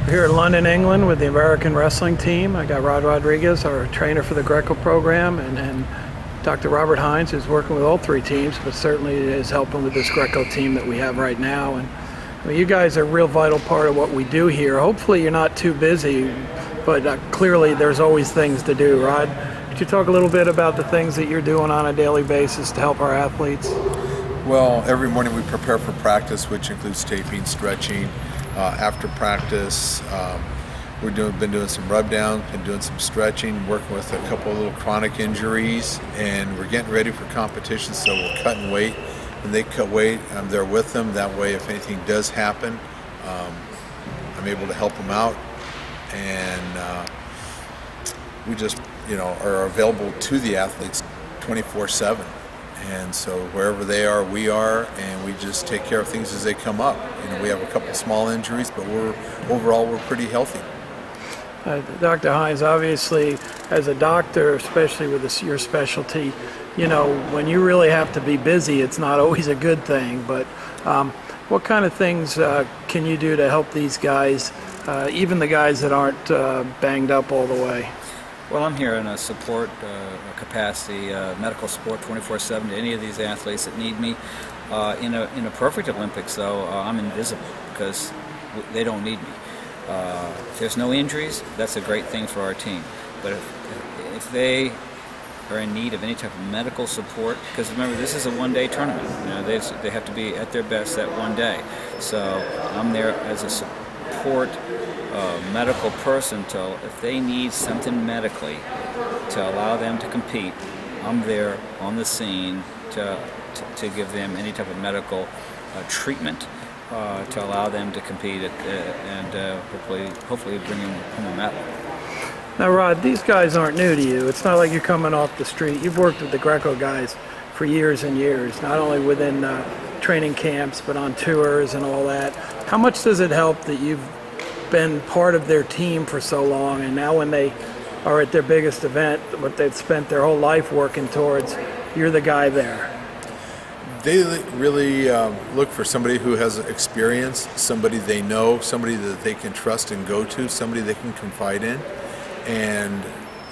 We're here in London, England with the American wrestling team. I got Rod Rodriguez, our trainer for the Greco program, and Dr. Robert Hines, who's working with all three teams, but certainly is helping with this Greco team that we have right now. And I mean, you guys are a real vital part of what we do here. Hopefully you're not too busy, but clearly there's always things to do. Rod, could you talk a little bit about the things that you're doing on a daily basis to help our athletes? Well, every morning we prepare for practice, which includes taping, stretching. After practice, we've been doing some rub downs, been doing some stretching, working with a couple of little chronic injuries, and we're getting ready for competition, so we're cutting weight. When they cut weight, I'm there with them. That way, if anything does happen, I'm able to help them out, and we just, are available to the athletes 24/7. And so wherever they are, we are, and we just take care of things as they come up. We have a couple small injuries, but overall we're pretty healthy. Dr. Hines, obviously, as a doctor, especially with your specialty, when you really have to be busy, it's not always a good thing. But what kind of things can you do to help these guys, even the guys that aren't banged up all the way? Well, I'm here in a support capacity, medical support 24/7 to any of these athletes that need me. In a perfect Olympics, though, I'm invisible because they don't need me. If there's no injuries, that's a great thing for our team. But if they are in need of any type of medical support, because remember, this is a one-day tournament. They have to be at their best that one day. So I'm there as a support medical person if they need something medically to allow them to compete. I'm there on the scene to give them any type of medical treatment to allow them to compete and hopefully bring them home a medal. Now, Rod, these guys aren't new to you. It's not like you're coming off the street. You've worked with the Greco guys for years and years, not only within training camps but on tours and all that. How much does it help that you've been part of their team for so long, and now when they are at their biggest event, what they've spent their whole life working towards, you're the guy there? They really look for somebody who has experience, somebody they know, somebody that they can trust and go to, somebody they can confide in. And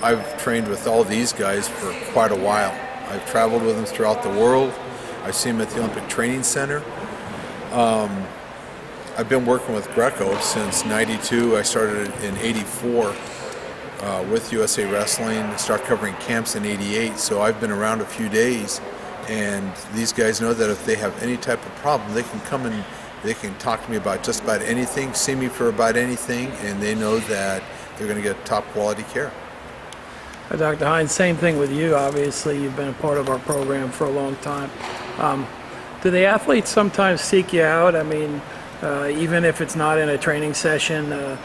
I've trained with all these guys for quite a while. I've traveled with them throughout the world. I see them at the Olympic Training Center. I've been working with Greco since '92. I started in '84 with USA Wrestling, started covering camps in '88, so I've been around a few days, and these guys know that if they have any type of problem, they can come and they can talk to me about just about anything, see me for about anything, and they know that they're going to get top quality care. Dr. Hines, same thing with you. Obviously, you've been a part of our program for a long time. Do the athletes sometimes seek you out? I mean, even if it's not in a training session,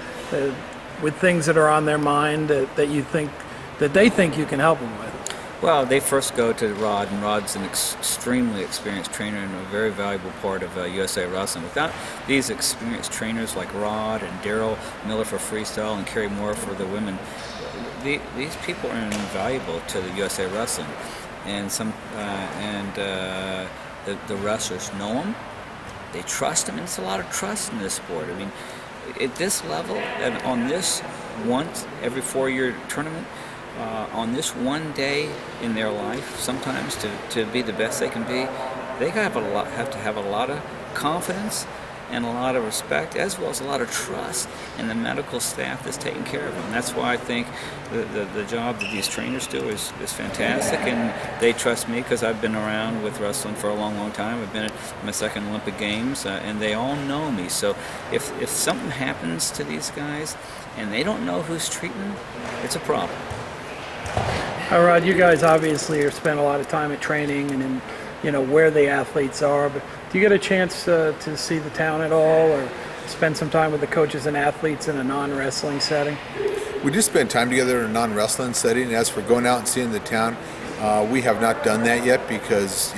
with things that are on their mind that they think you can help them with? Well, they first go to Rod, and Rod's an extremely experienced trainer and a very valuable part of USA Wrestling. Without these experienced trainers like Rod and Daryl Miller for freestyle and Kerry Moore for the women, these people are invaluable to the USA Wrestling, and the wrestlers know them. They trust them, and it's a lot of trust in this sport. I mean, at this level, and on this once every 4-year tournament, on this one day in their life, sometimes to be the best they can be, they have to have a lot of confidence and a lot of respect, as well as a lot of trust in the medical staff that's taking care of them. And that's why I think the job that these trainers do is fantastic, and they trust me because I've been around with wrestling for a long, long time. I've been at my second Olympic Games, and they all know me. So if something happens to these guys and they don't know who's treating them, it's a problem. All right, you guys obviously have spent a lot of time at training and in, where the athletes are, but do you get a chance to see the town at all, or spend some time with the coaches and athletes in a non-wrestling setting? We do spend time together in a non-wrestling setting. As for going out and seeing the town, we have not done that yet because,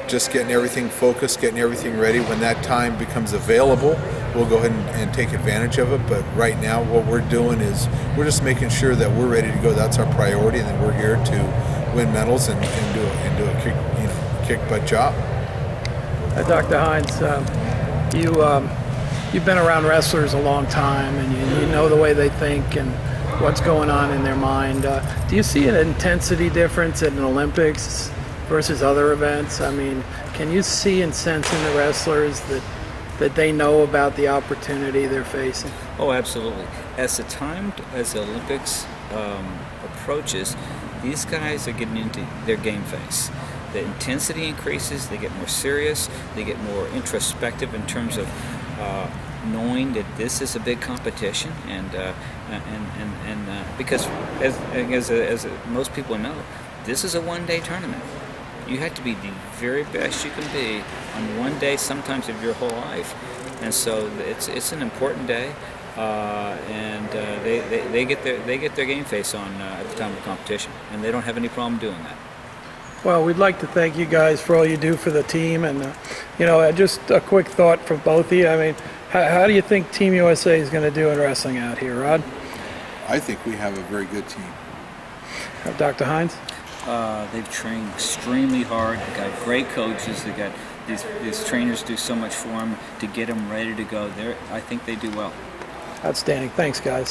just getting everything focused, getting everything ready. When that time becomes available, we'll go ahead and take advantage of it. But right now, what we're doing is we're just making sure that we're ready to go. That's our priority, and then we're here to win medals and do a kick butt job. Dr. Hines, you you've been around wrestlers a long time, and you know the way they think and what's going on in their mind. Do you see an intensity difference in the Olympics versus other events? I mean, can you see and sense in the wrestlers that they know about the opportunity they're facing? Oh, absolutely. As the Olympics approaches, these guys are getting into their game face. The intensity increases, they get more serious, they get more introspective in terms of knowing that this is a big competition, and because as most people know, this is a one-day tournament. You have to be the very best you can be on one day, sometimes of your whole life, and so it's an important day, and they get their game face on at the time of the competition, and they don't have any problem doing that. Well, we'd like to thank you guys for all you do for the team, and just a quick thought from both of you. I mean, how do you think Team USA is going to do in wrestling out here, Rod? I think we have a very good team. Dr. Hines? They've trained extremely hard. They've got great coaches. They've got these trainers do so much for them to get them ready to go. I think they do well. Outstanding. Thanks, guys.